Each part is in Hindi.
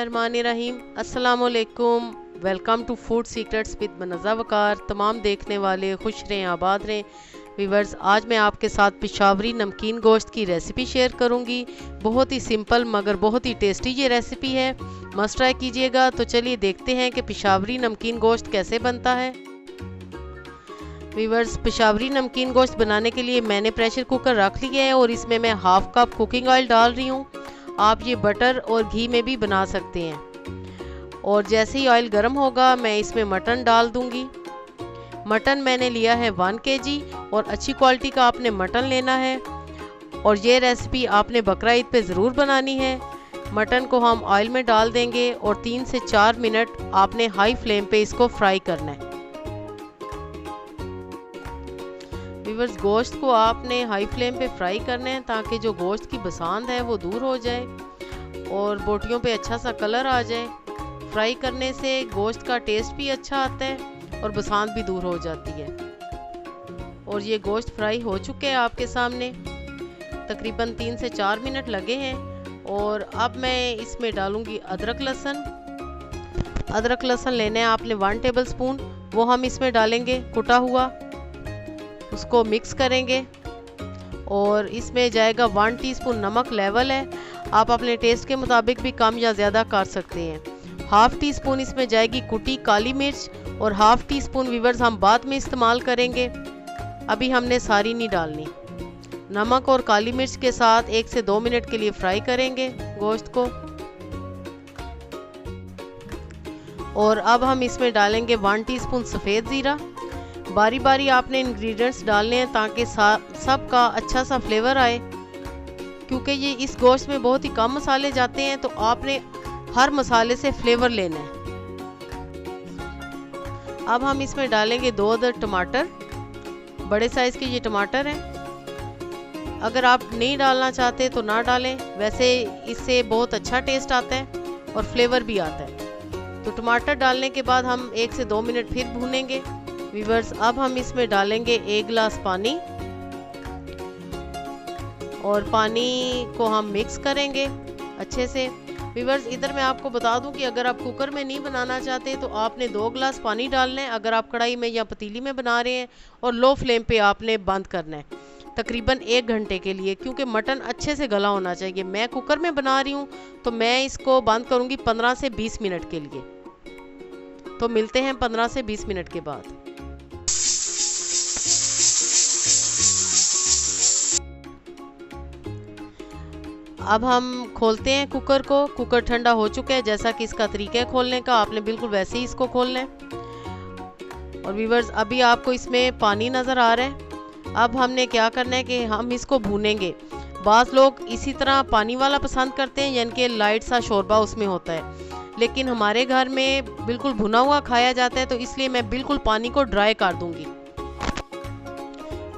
बिस्मिल्लाहिर्रहमानिर्रहीम। अस्सलामुअलैकुम। Welcome to food secrets with Manza Waqar. तमाम देखने वाले खुश रहें, आबाद रहें। व्यूअर्स, आज मैं आपके साथ पिशावरी नमकीन गोश्त की रेसिपी शेयर करूंगी। बहुत ही सिंपल मगर बहुत ही टेस्टी ये रेसिपी है, मस्ट ट्राई कीजिएगा। तो चलिए देखते हैं कि पिशावरी नमकीन गोश्त कैसे बनता है। व्यूअर्स, पिशावरी नमकीन गोश्त बनाने के लिए मैंने प्रेशर कुकर रख लिया है और इसमें मैं हाफ कप कुकिंग ऑयल डाल रही हूँ। आप ये बटर और घी में भी बना सकते हैं। और जैसे ही ऑयल गर्म होगा मैं इसमें मटन डाल दूंगी। मटन मैंने लिया है 1 kg और अच्छी क्वालिटी का आपने मटन लेना है। और ये रेसिपी आपने बकरा ईद पे ज़रूर बनानी है। मटन को हम ऑयल में डाल देंगे और 3 से 4 मिनट आपने हाई फ्लेम पे इसको फ्राई करना है। व्यूअर्स, गोश्त को आपने हाई फ्लेम पे फ्राई करना है ताकि जो गोश्त की बसांद है वो दूर हो जाए और बोटियों पे अच्छा सा कलर आ जाए। फ्राई करने से गोश्त का टेस्ट भी अच्छा आता है और बसांद भी दूर हो जाती है। और ये गोश्त फ्राई हो चुके हैं आपके सामने, तकरीबन 3 से 4 मिनट लगे हैं। और अब मैं इसमें डालूंगी अदरक लहसुन। अदरक लहसुन लेने हैं आपने 1 टेबल स्पून, वो हम इसमें डालेंगे कुटा हुआ। उसको मिक्स करेंगे और इसमें जाएगा 1 टीस्पून नमक लेवल है, आप अपने टेस्ट के मुताबिक भी कम या ज़्यादा कर सकते हैं। हाफ टी स्पून इसमें जाएगी कुटी काली मिर्च और हाफ टी स्पून व्यूअर्स हम बाद में इस्तेमाल करेंगे, अभी हमने सारी नहीं डालनी। नमक और काली मिर्च के साथ 1 से 2 मिनट के लिए फ्राई करेंगे गोश्त को। और अब हम इसमें डालेंगे 1 टीस्पून सफ़ेद ज़ीरा। बारी बारी आपने इंग्रेडिएंट्स डालने हैं ताकि सब का अच्छा सा फ्लेवर आए, क्योंकि ये इस गोश्त में बहुत ही कम मसाले जाते हैं, तो आपने हर मसाले से फ्लेवर लेना है। अब हम इसमें डालेंगे 2 अदद टमाटर, बड़े साइज के ये टमाटर हैं। अगर आप नहीं डालना चाहते तो ना डालें, वैसे इससे बहुत अच्छा टेस्ट आता है और फ्लेवर भी आता है। तो टमाटर डालने के बाद हम 1 से 2 मिनट फिर भूनेंगे। व्यूअर्स, अब हम इसमें डालेंगे 1 गिलास पानी और पानी को हम मिक्स करेंगे अच्छे से। व्यूअर्स, इधर मैं आपको बता दूं कि अगर आप कुकर में नहीं बनाना चाहते तो आपने 2 गिलास पानी डालना है अगर आप कढ़ाई में या पतीली में बना रहे हैं, और लो फ्लेम पे आपने बंद करना है तकरीबन 1 घंटे के लिए, क्योंकि मटन अच्छे से गला होना चाहिए। मैं कुकर में बना रही हूँ तो मैं इसको बंद करूँगी 15 से 20 मिनट के लिए। तो मिलते हैं 15 से 20 मिनट के बाद। अब हम खोलते हैं कुकर को। कुकर ठंडा हो चुका है, जैसा कि इसका तरीका है खोलने का, आपने बिल्कुल वैसे ही इसको खोलना है। और व्यूअर्स, अभी आपको इसमें पानी नज़र आ रहा है। अब हमने क्या करना है कि हम इसको भूनेंगे। बाज़ लोग इसी तरह पानी वाला पसंद करते हैं, यानी कि लाइट सा शोरबा उसमें होता है, लेकिन हमारे घर में बिल्कुल भुना हुआ खाया जाता है, तो इसलिए मैं बिल्कुल पानी को ड्राई कर दूंगी।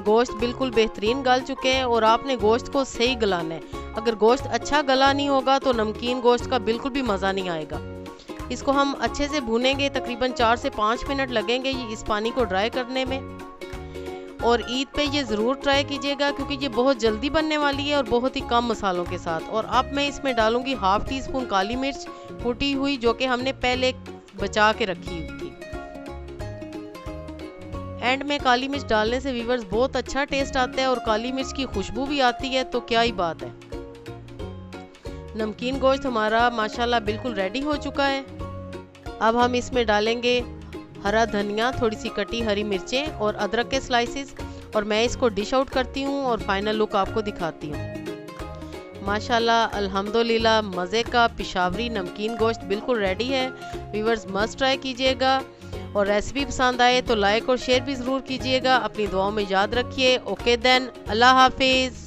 गोश्त बिल्कुल बेहतरीन गल चुके हैं और आपने गोश्त को सही गलाना है। अगर गोश्त अच्छा गला नहीं होगा तो नमकीन गोश्त का बिल्कुल भी मज़ा नहीं आएगा। इसको हम अच्छे से भूनेंगे, तकरीबन 4 से 5 मिनट लगेंगे इस पानी को ड्राई करने में। और ईद पे ये ज़रूर ट्राई कीजिएगा, क्योंकि ये बहुत जल्दी बनने वाली है और बहुत ही कम मसालों के साथ। और अब मैं इसमें डालूंगी हाफ टी स्पून काली मिर्च कुटी हुई, जो कि हमने पहले बचा के रखी थी। एंड में काली मिर्च डालने से व्यूअर्स बहुत अच्छा टेस्ट आता है और काली मिर्च की खुशबू भी आती है, तो क्या ही बात है। नमकीन गोश्त हमारा माशाल्लाह बिल्कुल रेडी हो चुका है। अब हम इसमें डालेंगे हरा धनिया, थोड़ी सी कटी हरी मिर्चें और अदरक के स्लाइसेस, और मैं इसको डिश आउट करती हूँ और फाइनल लुक आपको दिखाती हूँ। माशाल्लाह अल्हम्दुलिल्लाह, मज़े का पिशावरी नमकीन गोश्त बिल्कुल रेडी है। व्यूअर्स, मस्ट ट्राई कीजिएगा और रेसिपी पसंद आए तो लाइक और शेयर भी ज़रूर कीजिएगा। अपनी दुआओं में याद रखिए। ओके देन, अल्लाह हाफिज़।